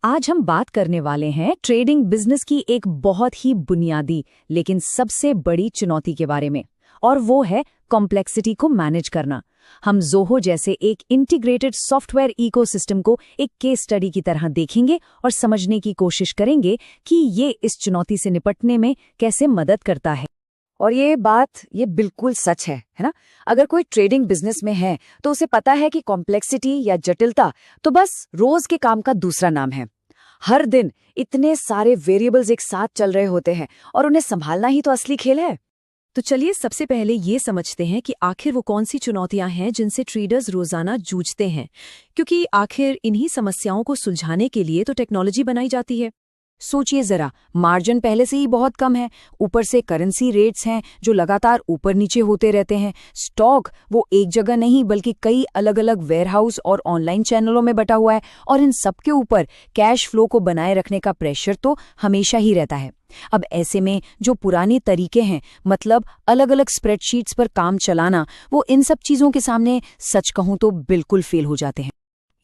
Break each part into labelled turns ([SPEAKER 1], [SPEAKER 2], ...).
[SPEAKER 1] आज हम बात करने वाले हैं ट्रेडिंग बिजनेस की एक बहुत ही बुनियादी लेकिन सबसे बड़ी चुनौती के बारे में, और वो है कॉम्प्लेक्सिटी को मैनेज करना। हम ज़ोहो जैसे एक इंटीग्रेटेड सॉफ्टवेयर इकोसिस्टम को एक केस स्टडी की तरह देखेंगे और समझने की कोशिश करेंगे कि ये इस चुनौती से निपटने में कैसे मदद करता है।
[SPEAKER 2] और ये बिल्कुल सच है ना? अगर कोई ट्रेडिंग बिजनेस में है तो उसे पता है कि कॉम्प्लेक्सिटी या जटिलता तो बस रोज के काम का दूसरा नाम है। हर दिन इतने सारे वेरिएबल्स एक साथ चल रहे होते हैं और उन्हें संभालना ही तो असली खेल है।
[SPEAKER 1] तो चलिए सबसे पहले ये समझते हैं कि आखिर वो कौन सी चुनौतियां हैं जिनसे ट्रेडर्स रोजाना जूझते हैं, क्योंकि आखिर इन्हीं समस्याओं को सुलझाने के लिए तो टेक्नोलॉजी बनाई जाती है।
[SPEAKER 2] सोचिए जरा, मार्जिन पहले से ही बहुत कम है, ऊपर से करेंसी रेट्स हैं जो लगातार ऊपर नीचे होते रहते हैं। स्टॉक वो एक जगह नहीं बल्कि कई अलग अलग वेयरहाउस और ऑनलाइन चैनलों में बटा हुआ है, और इन सब के ऊपर कैश फ्लो को बनाए रखने का प्रेशर तो हमेशा ही रहता है। अब ऐसे में जो पुराने तरीके हैं, मतलब अलग अलग स्प्रेडशीट्स पर काम चलाना, वो इन सब चीजों के सामने सच कहूं तो बिल्कुल फेल हो जाते हैं।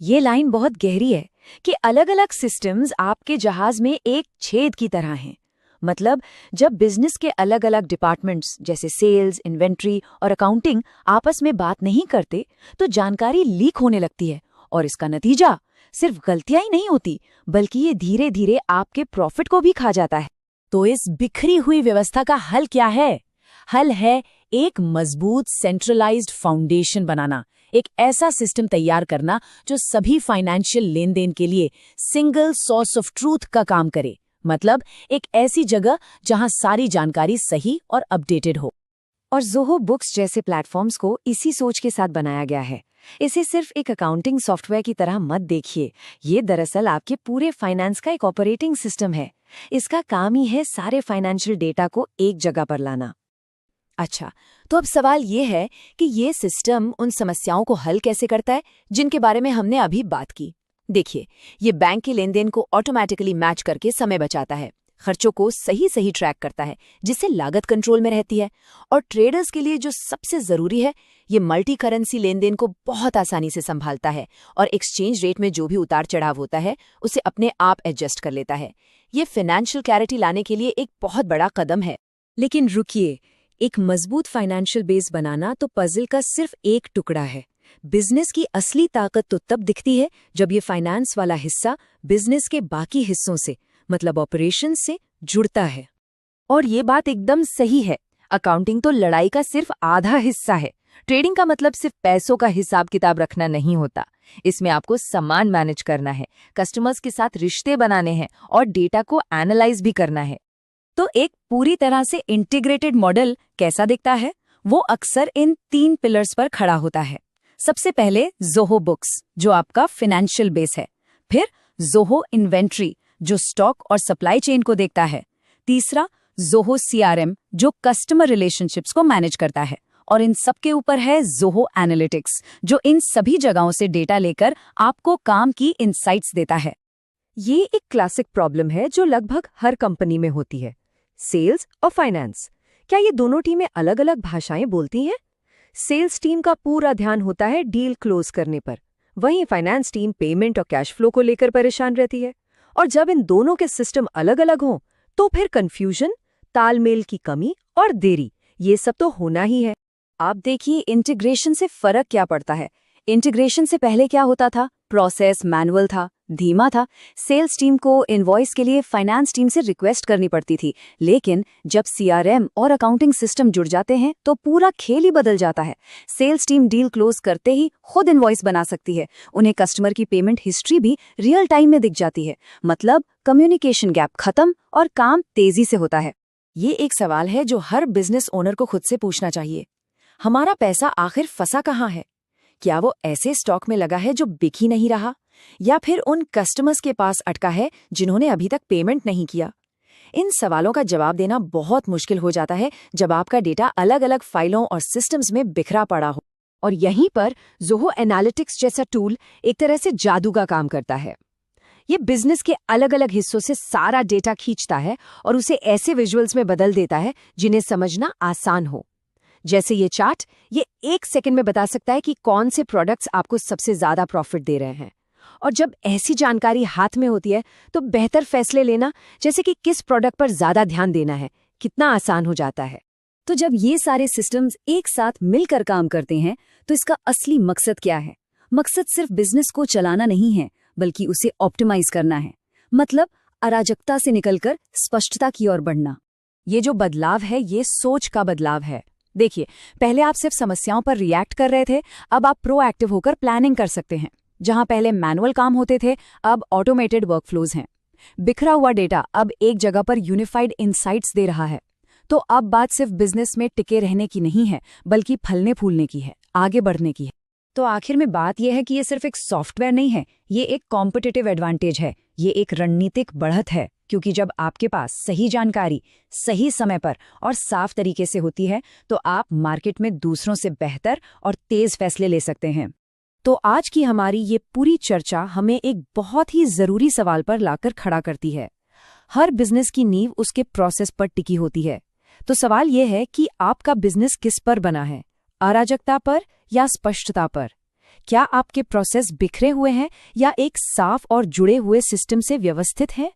[SPEAKER 1] ये लाइन बहुत गहरी है कि अलग अलग सिस्टम्स आपके जहाज में एक छेद की तरह हैं। मतलब जब बिजनेस के अलग अलग डिपार्टमेंट्स जैसे सेल्स, इन्वेंट्री और अकाउंटिंग आपस में बात नहीं करते तो जानकारी लीक होने लगती है, और इसका नतीजा सिर्फ गलतियां ही नहीं होती बल्कि ये धीरे धीरे आपके प्रॉफिट को भी खा जाता है। तो इस बिखरी हुई व्यवस्था का हल क्या है? हल है एक मजबूत सेंट्रलाइज्ड फाउंडेशन बनाना, एक ऐसा सिस्टम तैयार करना जो सभी फाइनेंशियल लेन देन के लिए सिंगल सोर्स ऑफ ट्रूथ का काम करे। मतलब एक ऐसी जगह जहां सारी जानकारी सही और अपडेटेड हो।
[SPEAKER 2] और ज़ोहो बुक्स जैसे प्लेटफॉर्म्स को इसी सोच के साथ बनाया गया है। इसे सिर्फ एक अकाउंटिंग सॉफ्टवेयर की तरह मत देखिए, ये दरअसल आपके पूरे फाइनेंस का एक ऑपरेटिंग सिस्टम है। इसका काम ही है सारे फाइनेंशियल डेटा को एक जगह पर लाना।
[SPEAKER 1] अच्छा, तो अब सवाल ये है कि ये सिस्टम उन समस्याओं को हल कैसे करता है जिनके बारे में हमने अभी बात की। देखिए, ये बैंक के लेन देन को ऑटोमेटिकली मैच करके समय बचाता है, खर्चों को सही सही ट्रैक करता है जिससे लागत कंट्रोल में रहती है, और ट्रेडर्स के लिए जो सबसे जरूरी है, ये मल्टी करेंसी लेन देन को बहुत आसानी से संभालता है और एक्सचेंज रेट में जो भी उतार चढ़ाव होता है उसे अपने आप एडजस्ट कर लेता है। ये फाइनेंशियल क्लैरिटी लाने के लिए एक बहुत बड़ा कदम है। लेकिन रुकिए, एक मजबूत फाइनेंशियल बेस बनाना तो पजल का सिर्फ एक टुकड़ा है। बिजनेस की असली ताकत तो तब दिखती है जब ये फाइनेंस वाला हिस्सा बिजनेस के बाकी हिस्सों से, मतलब ऑपरेशन से जुड़ता है। और ये बात एकदम सही है, अकाउंटिंग तो लड़ाई का सिर्फ आधा हिस्सा है। ट्रेडिंग का मतलब सिर्फ पैसों का हिसाब किताब रखना नहीं होता। इसमें आपको सामान मैनेज करना है, कस्टमर्स के साथ रिश्ते बनाने हैं और डेटा को एनालाइज भी करना है। तो एक पूरी तरह से इंटीग्रेटेड मॉडल कैसा दिखता है? वो अक्सर इन 3 पिलर्स पर खड़ा होता है। सबसे पहले ज़ोहो बुक्स, जो आपका फाइनेंशियल बेस है। फिर ज़ोहो इन्वेंट्री, जो स्टॉक और सप्लाई चेन को देखता है। तीसरा ज़ोहो CRM, जो कस्टमर रिलेशनशिप्स को मैनेज करता है। और इन सब के ऊपर है ज़ोहो एनालिटिक्स, जो इन सभी जगहों से डेटा लेकर आपको काम की इनसाइट्स देता है। ये एक क्लासिक प्रॉब्लम है जो लगभग हर कंपनी में होती है। सेल्स और फाइनेंस, क्या ये दोनों टीमें अलग अलग भाषाएं बोलती हैं? सेल्स टीम का पूरा ध्यान होता है डील क्लोज करने पर, वहीं फाइनेंस टीम पेमेंट और कैश फ्लो को लेकर परेशान रहती है। और जब इन दोनों के सिस्टम अलग अलग हों तो फिर कंफ्यूजन, तालमेल की कमी और देरी, ये सब तो होना ही है। आप देखिए, इंटीग्रेशन से फर्क क्या पड़ता है। इंटीग्रेशन से पहले क्या होता था? प्रोसेस मैनुअल था, धीमा था। सेल्स टीम को इनवॉइस के लिए फाइनेंस टीम से रिक्वेस्ट करनी पड़ती थी। लेकिन जब CRM और अकाउंटिंग सिस्टम जुड़ जाते हैं तो पूरा खेल ही बदल जाता है। सेल्स टीम डील क्लोज करते ही खुद इनवॉइस बना सकती है, उन्हें कस्टमर की पेमेंट हिस्ट्री भी रियल टाइम में दिख जाती है। मतलब कम्युनिकेशन गैप खत्म और काम तेजी से होता है। ये एक सवाल है जो हर बिजनेस ओनर को खुद से पूछना चाहिए। हमारा पैसा आखिर फंसा कहाँ है? क्या वो ऐसे स्टॉक में लगा है जो बिक ही नहीं रहा, या फिर उन कस्टमर्स के पास अटका है जिन्होंने अभी तक पेमेंट नहीं किया? इन सवालों का जवाब देना बहुत मुश्किल हो जाता है जब आपका डेटा अलग अलग फाइलों और सिस्टम्स में बिखरा पड़ा हो। और यहीं पर ज़ोहो एनालिटिक्स जैसा टूल एक तरह से जादू का काम करता है। ये बिजनेस के अलग अलग हिस्सों से सारा डेटा खींचता है और उसे ऐसे विजुअल्स में बदल देता है जिन्हें समझना आसान हो। जैसे ये चार्ट, ये 1 सेकंड में बता सकता है कि कौन से प्रोडक्ट्स आपको सबसे ज्यादा प्रॉफिट दे रहे हैं, और जब ऐसी जानकारी हाथ में होती है तो बेहतर फैसले लेना, जैसे कि किस प्रोडक्ट पर ज्यादा ध्यान देना है, कितना आसान हो जाता है।
[SPEAKER 2] तो जब ये सारे सिस्टम्स एक साथ मिलकर काम करते हैं तो इसका असली मकसद क्या है? मकसद सिर्फ बिजनेस को चलाना नहीं है, बल्कि उसे ऑप्टिमाइज करना है। मतलब अराजकता से निकलकर स्पष्टता की ओर बढ़ना।
[SPEAKER 1] ये जो बदलाव है, ये सोच का बदलाव है। देखिए, पहले आप सिर्फ समस्याओं पर रिएक्ट कर रहे थे, अब आप प्रोएक्टिव होकर प्लानिंग कर सकते हैं। जहां पहले मैनुअल काम होते थे, अब ऑटोमेटेड वर्कफ्लोज हैं। बिखरा हुआ डेटा अब एक जगह पर यूनिफाइड इनसाइट्स दे रहा है। तो अब बात सिर्फ बिजनेस में टिके रहने की नहीं है, बल्कि फलने फूलने की है, आगे बढ़ने की है।
[SPEAKER 2] तो आखिर में बात यह है कि ये सिर्फ एक सॉफ्टवेयर नहीं है, ये एक कॉम्पिटिटिव एडवांटेज है, ये एक रणनीतिक बढ़त है। क्योंकि जब आपके पास सही जानकारी, सही समय पर और साफ तरीके से होती है, तो आप मार्केट में दूसरों से बेहतर और तेज फैसले ले सकते हैं।
[SPEAKER 1] तो आज की हमारी ये पूरी चर्चा हमें एक बहुत ही जरूरी सवाल पर लाकर खड़ा करती है। हर बिजनेस की नींव उसके प्रोसेस पर टिकी होती है। तो सवाल यह है कि आपका बिजनेस किस पर बना है, अराजकता पर या स्पष्टता पर? क्या आपके प्रोसेस बिखरे हुए हैं या एक साफ और जुड़े हुए सिस्टम से व्यवस्थित हैं?